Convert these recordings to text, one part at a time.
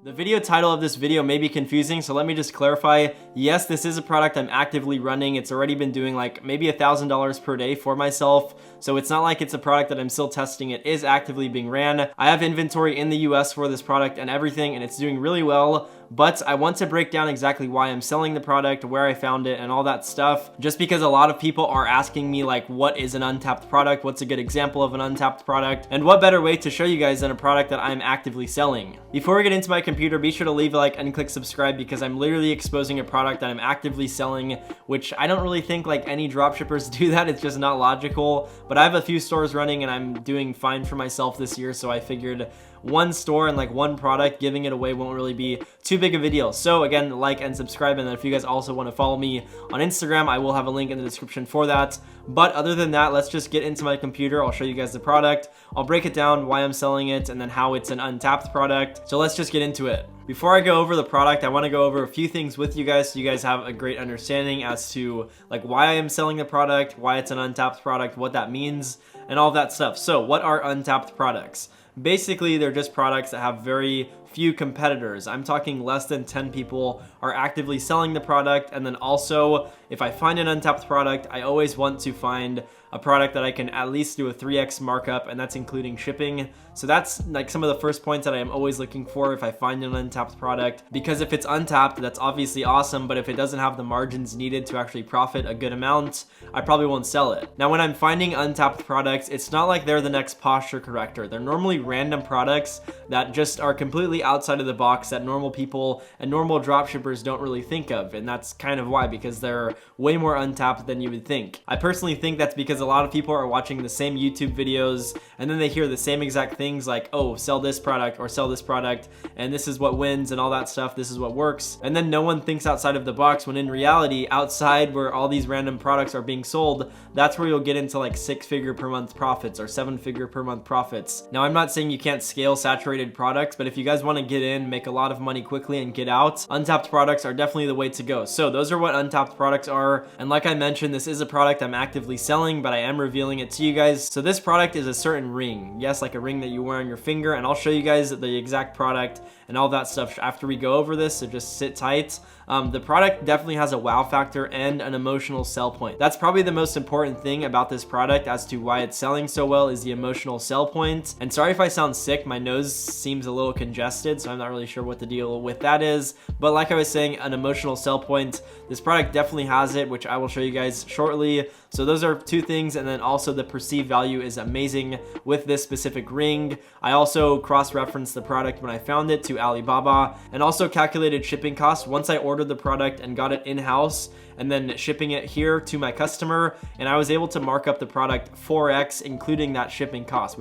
The video title of this video may be confusing, so let me just clarify. Yes, this is a product I'm actively running. It's already been doing like maybe $1,000 per day for myself, so it's not like it's a product that I'm still testing. It is actively being ran. I have inventory in the US for this product and everything, and it's doing really well, but I want to break down exactly why I'm selling the product, where I found it, and all that stuff, just because a lot of people are asking me like, what is an untapped product? What's a good example of an untapped product? And what better way to show you guys than a product that I'm actively selling? Before we get into my computer, be sure to leave a like and click subscribe, because I'm literally exposing a product that I'm actively selling, which I don't really think like any dropshippers do that. It's just not logical, but I have a few stores running and I'm doing fine for myself this year, so I figured one store and like one product, giving it away won't really be too big of a deal. So again, like and subscribe, and then if you guys also want to follow me on Instagram, I will have a link in the description for that. But other than that, let's just get into my computer. I'll show you guys the product, I'll break it down, why I'm selling it, and then how it's an untapped product. So let's just get into it. Before I go over the product, I want to go over a few things with you guys so you guys have a great understanding as to like why I am selling the product, why it's an untapped product, what that means, and all that stuff. So what are untapped products? Basically, they're just products that have very few competitors. I'm talking less than 10 people are actively selling the product. And then also, if I find an untapped product, I always want to find a product that I can at least do a 3x markup, and that's including shipping. So that's like some of the first points that I am always looking for if I find an untapped product, because if it's untapped, that's obviously awesome, but if it doesn't have the margins needed to actually profit a good amount, I probably won't sell it. Now, when I'm finding untapped products, it's not like they're the next posture corrector. They're normally random products that just are completely outside of the box that normal people and normal dropshippers don't really think of, and that's kind of why, because they're way more untapped than you would think. I personally think that's because a lot of people are watching the same YouTube videos and then they hear the same exact things like, oh, sell this product or sell this product, and this is what wins and all that stuff, this is what works, and then no one thinks outside of the box, when in reality, outside where all these random products are being sold, that's where you'll get into like 6-figure per month profits or 7-figure per month profits. Now, I'm not saying you can't scale saturated products, but if you guys want to get in, make a lot of money quickly and get out, untapped products are definitely the way to go. So those are what untapped products are, and like I mentioned, this is a product I'm actively selling, but I am revealing it to you guys. So this product is a certain ring. Yes, like a ring that you wear on your finger, and I'll show you guys the exact product and all that stuff after we go over this, so just sit tight. The product definitely has a wow factor and an emotional sell point. That's probably the most important thing about this product as to why it's selling so well, is the emotional sell point. And sorry if I sound sick, my nose seems a little congested, so I'm not really sure what the deal with that is. But like I was saying, an emotional sell point, this product definitely has it, which I will show you guys shortly. So those are two things, and then also the perceived value is amazing with this specific ring. I also cross-referenced the product when I found it to Alibaba, and also calculated shipping costs once I ordered the product and got it in-house, and then shipping it here to my customer, and I was able to mark up the product 4x, including that shipping cost,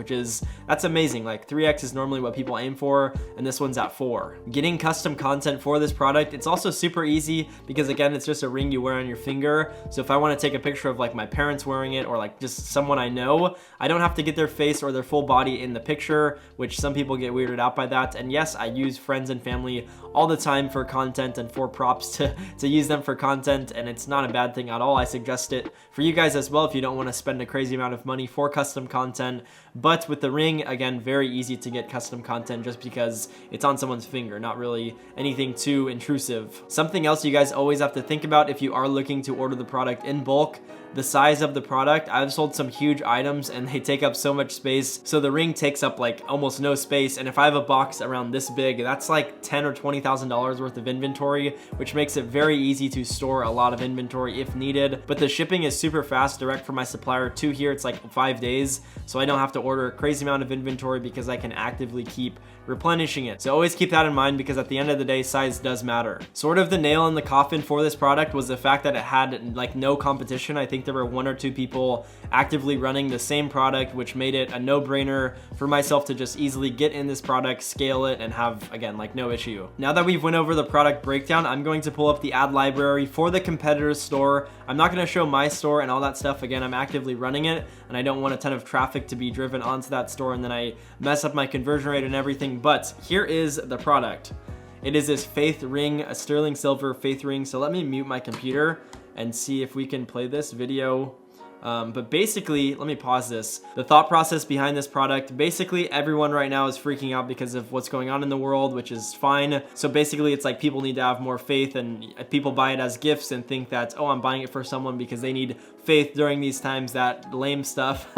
that's amazing. Like 3x is normally what people aim for, and this one's at 4. Getting custom content for this product, it's also super easy, because again, it's just a ring you wear on your finger. So if I want to take a picture of like my parents wearing it, or like just someone I know, I don't have to get their face or their full body in the picture, which some people get weirded out by that. And yes, I use friends and family all the time for content and for props to use them for content, and it's not a bad thing at all. I suggest it for you guys as well if you don't want to spend a crazy amount of money for custom content. But with the ring, again, very easy to get custom content just because it's on someone's finger, not really anything too intrusive. Something else you guys always have to think about if you are looking to order the product in bulk, the size of the product. I've sold some huge items and they take up so much space. So the ring takes up like almost no space. And if I have a box around this big, that's like $10,000 or $20,000 worth of inventory, which makes it very easy to store a lot of inventory if needed. But the shipping is super fast, direct from my supplier to here. It's like 5 days. So I don't have to order a crazy amount of inventory because I can actively keep replenishing it. So always keep that in mind, because at the end of the day, size does matter. Sort of the nail in the coffin for this product was the fact that it had like no competition. I think there were 1 or 2 people actively running the same product, which made it a no-brainer for myself to just easily get in this product, scale it, and have, again, like no issue. Now that we've went over the product breakdown, I'm going to pull up the ad library for the competitor's store. I'm not going to show my store and all that stuff. Again, I'm actively running it, and I don't want a ton of traffic to be driven onto that store and then I mess up my conversion rate and everything. But here is the product. It is this faith ring, a sterling silver faith ring. So let me mute my computer and see if we can play this video But basically, let me pause this. The thought process behind this product, basically everyone right now is freaking out because of what's going on in the world, which is fine. So basically it's like people need to have more faith, and people buy it as gifts and think that, oh, I'm buying it for someone because they need faith during these times. That lame stuff.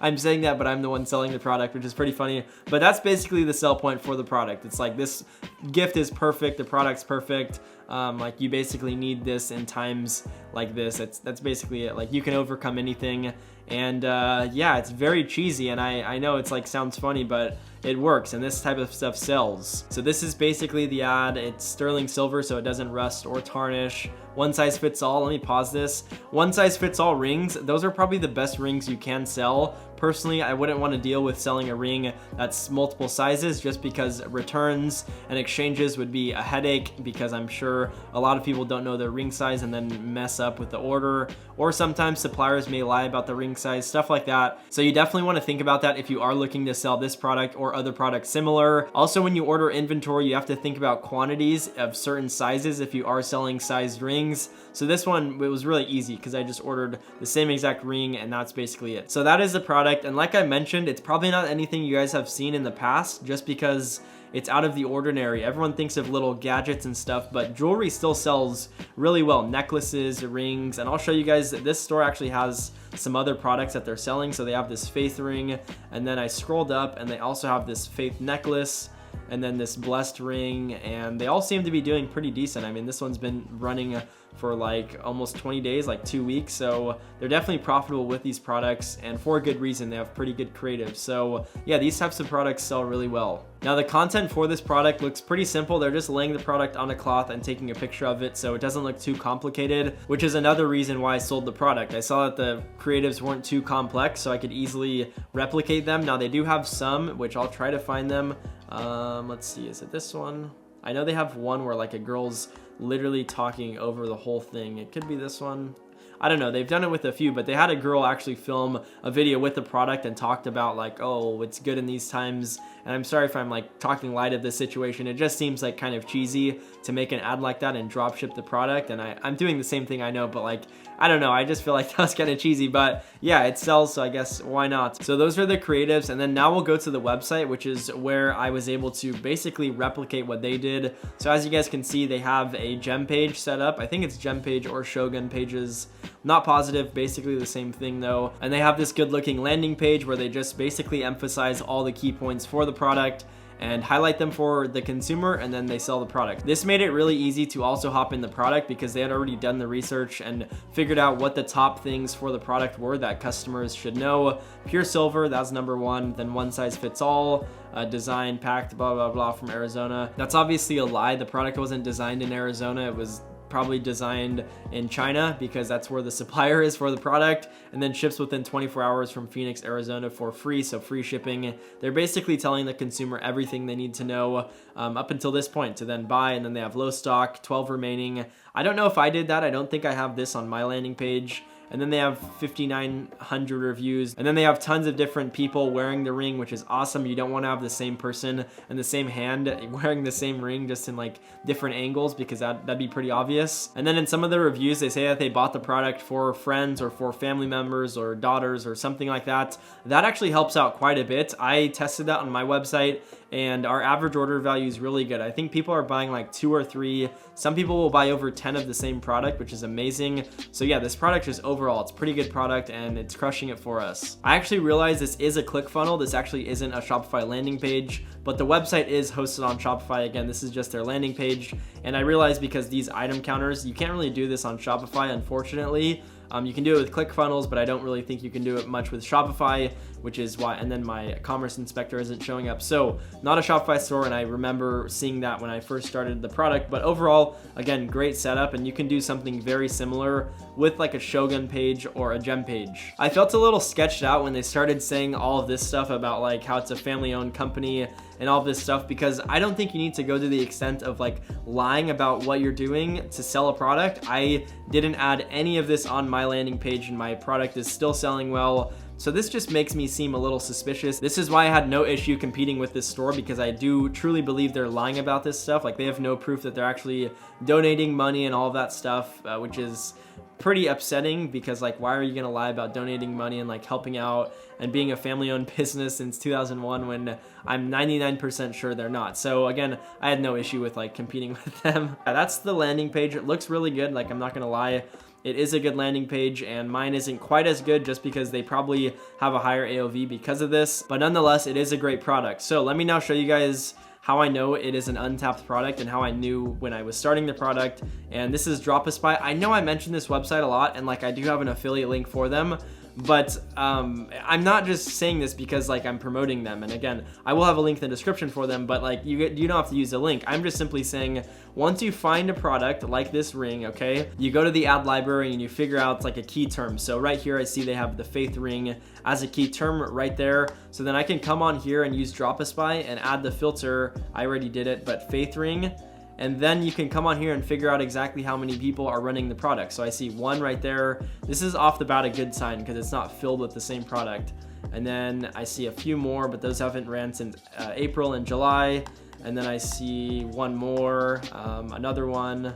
I'm saying that, but I'm the one selling the product, which is pretty funny. But that's basically the sell point for the product. It's like, this gift is perfect, the product's perfect. Like, you basically need this in times like this. That's basically it. Like, you can overcome anything. And yeah, it's very cheesy, and I know it's like, sounds funny, but it works, and this type of stuff sells. So this is basically the ad. It's sterling silver, so it doesn't rust or tarnish. One size fits all. Let me pause this. One size fits all rings, those are probably the best rings you can sell. Personally, I wouldn't want to deal with selling a ring that's multiple sizes, just because returns and exchanges would be a headache, because I'm sure a lot of people don't know their ring size and then mess up with the order, or sometimes suppliers may lie about the ring size, stuff like that. So you definitely want to think about that if you are looking to sell this product or other products similar. Also, when you order inventory, you have to think about quantities of certain sizes if you are selling sized rings. So this one, it was really easy because I just ordered the same exact ring, and that's basically it. So that is the product, and like I mentioned, it's probably not anything you guys have seen in the past, just because it's out of the ordinary. Everyone thinks of little gadgets and stuff, but jewelry still sells really well. Necklaces, rings, and I'll show you guys that this store actually has some other products that they're selling. So they have this faith ring, and then I scrolled up and they also have this faith necklace, and then this blessed ring, and they all seem to be doing pretty decent. I mean, this one's been running for like almost 20 days, like 2 weeks. So they're definitely profitable with these products, and for a good reason. They have pretty good creative. So yeah, these types of products sell really well. Now, the content for this product looks pretty simple. They're just laying the product on a cloth and taking a picture of it, so it doesn't look too complicated, which is another reason why I sold the product. I saw that the creatives weren't too complex, so I could easily replicate them. Now, they do have some, which I'll try to find them. Let's see, is it this one? I know they have one where like a girl's literally talking over the whole thing. It could be this one. I don't know, they've done it with a few, but they had a girl actually film a video with the product and talked about like, oh, it's good in these times. And I'm sorry if I'm like talking light of this situation. It just seems like kind of cheesy to make an ad like that and drop ship the product. And I'm doing the same thing, I know, but like, I don't know, I just feel like that was kind of cheesy, but yeah, it sells, so I guess why not? So those are the creatives, and then now we'll go to the website, which is where I was able to basically replicate what they did. So as you guys can see, they have a gem page set up. I think it's gem page or Shogun pages. Not positive, basically the same thing though. And they have this good looking landing page where they just basically emphasize all the key points for the product and highlight them for the consumer, and then they sell the product. This made it really easy to also hop in the product because they had already done the research and figured out what the top things for the product were that customers should know. Pure silver, that's number one. Then one size fits all, design packed, blah, blah, blah, from Arizona. That's obviously a lie. The product wasn't designed in Arizona. It was probably designed in China because that's where the supplier is for the product, and then ships within 24 hours from Phoenix, Arizona for free, so free shipping. They're basically telling the consumer everything they need to know up until this point to then buy, and then they have low stock, 12 remaining. I don't know if I did that. I don't think I have this on my landing page. And then they have 5,900 reviews. And then they have tons of different people wearing the ring, which is awesome. You don't want to have the same person and the same hand wearing the same ring, just in like different angles, because that'd be pretty obvious. And then in some of the reviews, they say that they bought the product for friends or for family members or daughters or something like that. That actually helps out quite a bit. I tested that on my website, and our average order value is really good. I think people are buying like 2 or 3. Some people will buy over 10 of the same product, which is amazing. So yeah, this product is overall, it's a pretty good product, and it's crushing it for us. I actually realized this is a ClickFunnels. This actually isn't a Shopify landing page, but the website is hosted on Shopify. Again, this is just their landing page. And I realized because these item counters, you can't really do this on Shopify, unfortunately. You can do it with ClickFunnels, but I don't really think you can do it much with Shopify, which is why, and then my commerce inspector isn't showing up. So not a Shopify store, and I remember seeing that when I first started the product. But overall, again, great setup, and you can do something very similar with like a Shogun page or a gem page. I felt a little sketched out when they started saying all of this stuff about like how it's a family-owned company and all of this stuff, because I don't think you need to go to the extent of like lying about what you're doing to sell a product. I didn't add any of this on my landing page, and my product is still selling well. So this just makes me seem a little suspicious. This is why I had no issue competing with this store, because I do truly believe they're lying about this stuff. Like, they have no proof that they're actually donating money and all of that stuff, which is pretty upsetting because like, why are you gonna lie about donating money and like helping out and being a family-owned business since 2001 when I'm 99% sure they're not? So again, I had no issue with like competing with them. That's the landing page. It looks really good. Like, I'm not gonna lie. It is a good landing page, and mine isn't quite as good just because they probably have a higher AOV because of this, but nonetheless, it is a great product. So let me now show you guys how I know it is an Untapped product and how I knew when I was starting the product. And this is Shopify. I know I mentioned this website a lot, and like, I do have an affiliate link for them, but I'm not just saying this because like I'm promoting them. And again, I will have a link in the description for them, but like, you don't have to use the link. I'm just simply saying, once you find a product like this ring, okay, you go to the ad library and you figure out like a key term. So right here, I see they have the faith ring as a key term right there. So then I can come on here and use Shopify and add the filter. I already did it, but faith ring. And then you can come on here and figure out exactly how many people are running the product. So I see one right there. This is off the bat a good sign because it's not filled with the same product. And then I see a few more, but those haven't ran since April and July. And then I see one more, another one.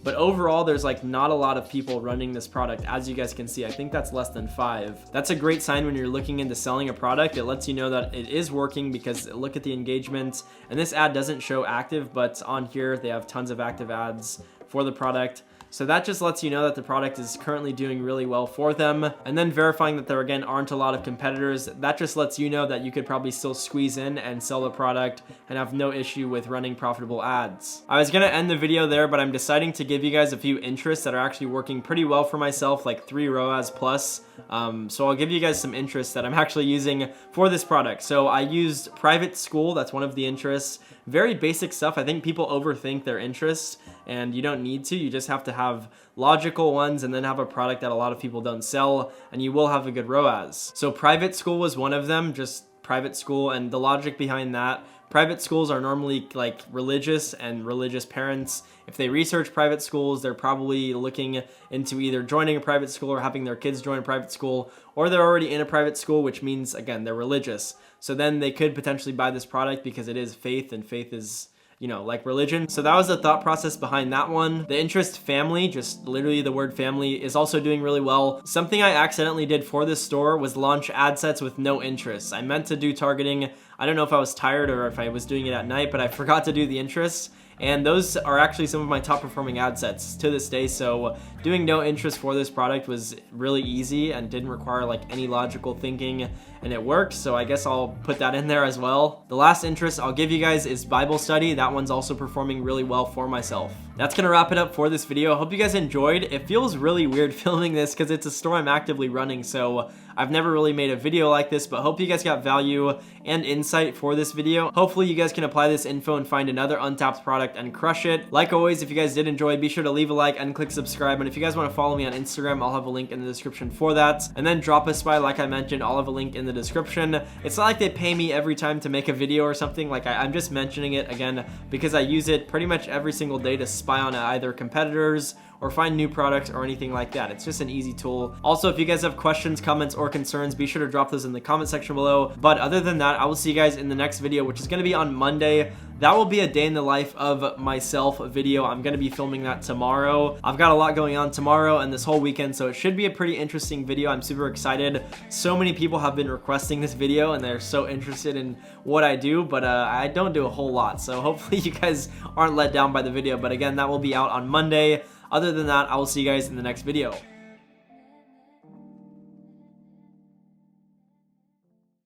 But overall, there's like not a lot of people running this product. As you guys can see, I think that's less than 5. That's a great sign when you're looking into selling a product. It lets you know that it is working because look at the engagement. And this ad doesn't show active, but on here, they have tons of active ads for the product. So that just lets you know that the product is currently doing really well for them. And then verifying that there again aren't a lot of competitors, that just lets you know that you could probably still squeeze in and sell the product and have no issue with running profitable ads. I was gonna end the video there, but I'm deciding to give you guys a few interests that are actually working pretty well for myself, like 3 ROAS plus. So I'll give you guys some interests that I'm actually using for this product. So I used private school, that's one of the interests. Very basic stuff. I think people overthink their interests, and you don't need to. You just have to have logical ones and then have a product that a lot of people don't sell, and you will have a good ROAS. So private school was one of them, just private school. And the logic behind that, private schools are normally like religious and religious parents. If they research private schools, they're probably looking into either joining a private school or having their kids join a private school, or they're already in a private school, which means, again, they're religious. So then they could potentially buy this product because it is faith, and faith is, you know, like religion. So that was the thought process behind that one. The interest family, just literally the word family, is also doing really well. Something I accidentally did for this store was launch ad sets with no interest. I meant to do targeting. I don't know if I was tired or if I was doing it at night, but I forgot to do the interests. And those are actually some of my top performing ad sets to this day. So doing no interest for this product was really easy and didn't require like any logical thinking, and it worked. So I guess I'll put that in there as well. The last interest I'll give you guys is Bible study. That one's also performing really well for myself. That's gonna wrap it up for this video. I hope you guys enjoyed. It feels really weird filming this because it's a store I'm actively running, so I've never really made a video like this, but hope you guys got value and insight for this video. Hopefully you guys can apply this info and find another Untapped product and crush it. Like always, if you guys did enjoy, be sure to leave a like and click subscribe. And if you guys want to follow me on Instagram, I'll have a link in the description for that. And then Shopify, like I mentioned, I'll have a link in the description. It's not like they pay me every time to make a video or something. Like I'm just mentioning it again because I use it pretty much every single day to spy on either competitors or find new products or anything like that. It's just an easy tool. Also, if you guys have questions, comments, or concerns, be sure to drop those in the comment section below. But other than that, I will see you guys in the next video, which is gonna be on Monday. That will be a day in the life of myself video. I'm gonna be filming that tomorrow. I've got a lot going on tomorrow and this whole weekend, so it should be a pretty interesting video. I'm super excited. So many people have been requesting this video and they're so interested in what I do, but I don't do a whole lot. So hopefully you guys aren't let down by the video. But again, that will be out on Monday. Other than that, I will see you guys in the next video.